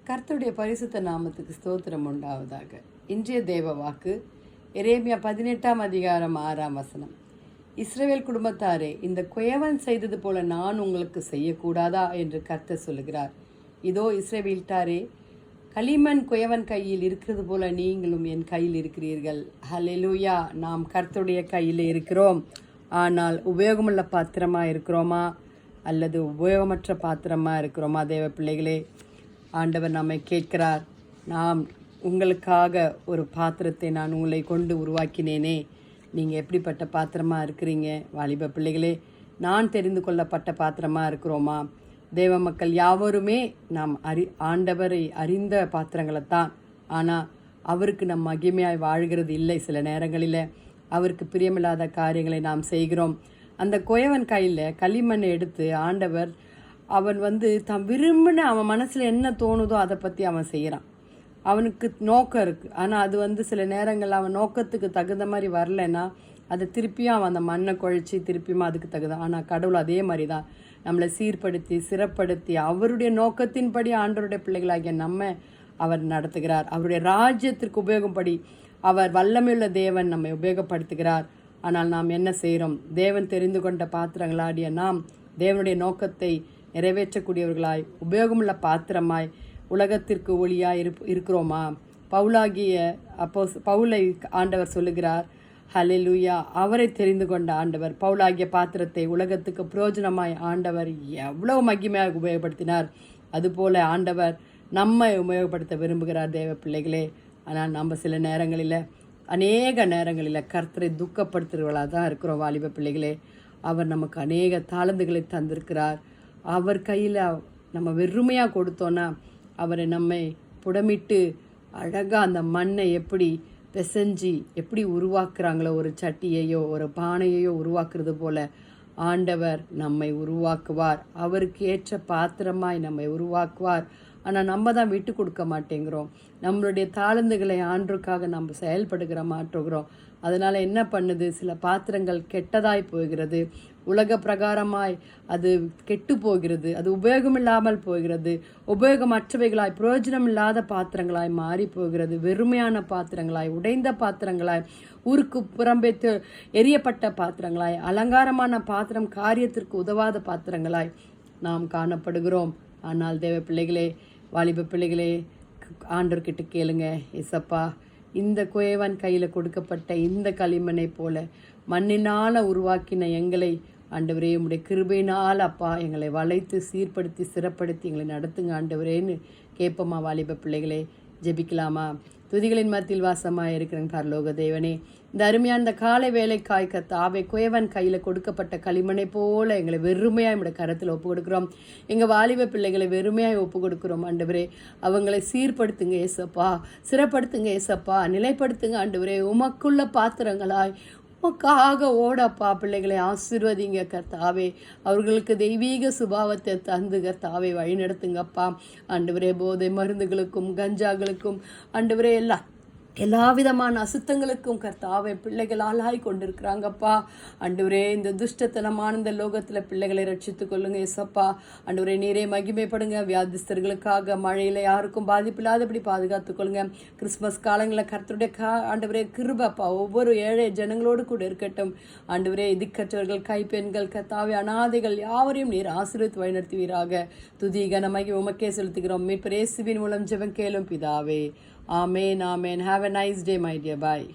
கர்த்தருடைய பரிசுத்த நாமத்துக்கு ஸ்தோத்திரம் உண்டாவதாக. இன்றைய தேவ வாக்கு எரேமியா 18:6. இஸ்ரவேல் குடும்பத்தாரே, இந்த குயவன் செய்தது போல நான் உங்களுக்கு செய்யக்கூடாதா என்று கர்த்தர் சொல்லுகிறார். இதோ இஸ்ரவேல்டாரே, களிமண் குயவன் கையில் இருக்கிறது போல நீங்களும் என் கையில் இருக்கிறீர்கள். ஹல்லேலூயா. நாம் கர்த்தருடைய கையில் இருக்கிறோம். ஆனால் உபயோகமுள்ள பாத்திரமாக இருக்கிறோமா அல்லது உபயோகமற்ற பாத்திரமாக இருக்கிறோமா? தேவ பிள்ளைகளே, ஆண்டவர் நம்மை கேட்கிறார். நாம் உங்களுக்காக ஒரு பாத்திரத்தை நான் உங்களை கொண்டு உருவாக்கினேனே, நீங்கள் எப்படிப்பட்ட பாத்திரமாக இருக்கிறீங்க? வாலிப பிள்ளைகளே, நான் தெரிந்து கொள்ளப்பட்ட பாத்திரமாக இருக்கிறோமா? தேவ மக்கள் யாவருமே நாம் ஆண்டவரை அறிந்த பாத்திரங்களைத்தான். ஆனால் அவருக்கு நம் மகிமையாய் வாழ்கிறது இல்லை. சில நேரங்களில் அவருக்கு பிரியமில்லாத காரியங்களை நாம் செய்கிறோம். அந்த குயவன் கையில் களிமண்ணை எடுத்து ஆண்டவர் அவன் தான் விரும்பின அவன் மனசில் என்ன தோணுதோ அதை பற்றி அவன் செய்கிறான். அவனுக்கு நோக்கம் இருக்குது. ஆனால் அது சில நேரங்கள் அவன் நோக்கத்துக்கு தகுந்த மாதிரி வரலைன்னா அதை திருப்பியும் அவன் அந்த மண்ணை குழைச்சி திருப்பியும் அதுக்கு தகுதான். ஆனால் கடவுள் அதே மாதிரி தான் நம்மளை சீர்படுத்தி சிறப்படுத்தி அவருடைய நோக்கத்தின்படி ஆண்டவருடைய பிள்ளைகளாகிய நம்ம அவர் நடத்துகிறார். அவருடைய ராஜ்யத்திற்கு உபயோகப்படி அவர் வல்லமையுள்ள தேவன் நம்மை உபயோகப்படுத்துகிறார். ஆனால் நாம் என்ன செய்கிறோம்? தேவன் தெரிந்து கொண்ட பாத்திரங்களாடிய நாம் தேவனுடைய நோக்கத்தை நிறைவேற்றக்கூடியவர்களாய் உபயோகமுள்ள பாத்திரமாய் உலகத்திற்கு ஒளியாய் இருக்கிறோமா? பவுலை ஆண்டவர் சொல்லுகிறார். ஹல்லேலூயா. அவரை தெரிந்து கொண்ட ஆண்டவர் பவுலாகிய பாத்திரத்தை உலகத்துக்கு பிரயோஜனமாய் ஆண்டவர் எவ்வளவு மகிமையாக உபயோகப்படுத்தினார். அதுபோல ஆண்டவர் நம்மை உபயோகப்படுத்த விரும்புகிறார் தேவ பிள்ளைகளே. ஆனால் நம்ம சில நேரங்களில் அநேக நேரங்களில் கர்த்தரை துக்கப்படுத்துகிறவர்களாக தான் இருக்கிறோம். வாலிப பிள்ளைகளே, அவர் நமக்கு அநேக தாளந்துகளை தந்திருக்கிறார். அவர் கையில் நம்ம வெறுமையாக கொடுத்தோன்னா அவரை நம்மை புடமிட்டு அழகாக அந்த மண்ணை எப்படி பிசைஞ்சி எப்படி உருவாக்குறாங்களோ, ஒரு சட்டியையோ ஒரு பானையையோ உருவாக்குறது போல் ஆண்டவர் நம்மை உருவாக்குவார். அவருக்கு ஏற்ற பாத்திரமாய் நம்மை உருவாக்குவார். ஆனால் நம்ம தான் விட்டு கொடுக்க மாட்டேங்கிறோம். நம்மளுடைய தாளந்துகளை ஆண்டுக்காக நம்ம செயல்படுகிற மாற்றுகிறோம். அதனால் என்ன பண்ணுது? சில பாத்திரங்கள் கெட்டதாய் போகிறது, உலக பிரகாரமாய் அது கெட்டு போகிறது, அது உபயோகமில்லாமல் போகிறது, உபயோகமற்றவைகளாய் பிரயோஜனம் இல்லாத பாத்திரங்களாய் மாறி போகிறது, வெறுமையான பாத்திரங்களாய் உடைந்த பாத்திரங்களாய் ஊருக்கு புறம்பெற்று எரியப்பட்ட பாத்திரங்களாய் அலங்காரமான பாத்திரம் காரியத்திற்கு உதவாத பாத்திரங்களாய் நாம் காணப்படுகிறோம். ஆனால் தேவ பிள்ளைகளே, வாலிப பிள்ளைகளே, ஆண்டவர்கிட்ட கேளுங்க. ஏசப்பா, இந்த குயவன் கையில் கொடுக்கப்பட்ட இந்த களிமண்ணை போல மண்ணினால் உருவாக்கின எங்களை ஆண்டவரே உம்முடைய கிருபையினால் அப்பா எங்களை வளைத்து சீர்படுத்தி சிறப்படுத்தி எங்களை நடத்துங்க ஆண்டவரேன்னு கேட்போமா? வாலிப பிள்ளைகளே, ஜெபிக்கலாமா? துதிகளின் மத்தியில் வாசமாக இருக்கிற பரலோக தேவனே, இந்த அருமையான இந்த காலை வேலைக்காய் கர்த்தாவே, குயவன் கையில் கொடுக்கப்பட்ட களிமண்ணை போல எங்களை வெறுமையாக நம்முடைய கரத்தில் ஒப்பு கொடுக்குறோம். எங்கள் வாலிப பிள்ளைகளை வெறுமையாக ஒப்பு கொடுக்குறோம் ஆண்டவரே. அவங்களை சீர்படுத்துங்க ஏசப்பா, சிறப்படுத்துங்க ஏசப்பா, நிலைப்படுத்துங்க ஆண்டவரே. உமக்குள்ள பாத்திரங்களாய் உமக்காக ஓடப்பா பிள்ளைகளை ஆசீர்வதிங்க கர்த்தாவே. அவர்களுக்கு தெய்வீக சுபாவத்தை தந்து கர்த்தாவே வழி நடத்துங்கப்பா ஆண்டவரே. போதை மருந்துகளுக்கும் கஞ்சாக்களுக்கும் ஆண்டவரே எல்லா விதமான அசுத்தங்களுக்கும் கர்த்தாவே பிள்ளைகள் ஆளாய் கொண்டிருக்கிறாங்கப்பா ஆண்டவரே. இந்த துஷ்டத்தனமான இந்த லோகத்தில் பிள்ளைகளை ரட்சித்துக் கொள்ளுங்க ஏசப்பா ஆண்டவரே. நீரே மகிமைப்படுங்க. வியாதிஸ்தர்களுக்காக மழையில் யாருக்கும் பாதிப்பில்லாதபடி பாதுகாத்துக் கொள்ளுங்க. கிறிஸ்மஸ் காலங்களில் கர்த்தருடைய ஆண்டவரே கிருபப்பா ஒவ்வொரு ஏழை ஜனங்களோடு கூட இருக்கட்டும் ஆண்டவரே. திக்கற்றவர்கள், கைப்பெண்கள், கர்த்தாவே, அனாதைகள் யாவரையும் நீர் ஆசீர்வதித்து வழிநடத்துவீராக. துதி கனமாகி உமக்கே செலுத்துகிறோம். மீட்பர் இயேசுவின் மூலம் ஜெபம் கேளும் பிதாவே. Amen. Amen. Have a nice day, my dear. Bye.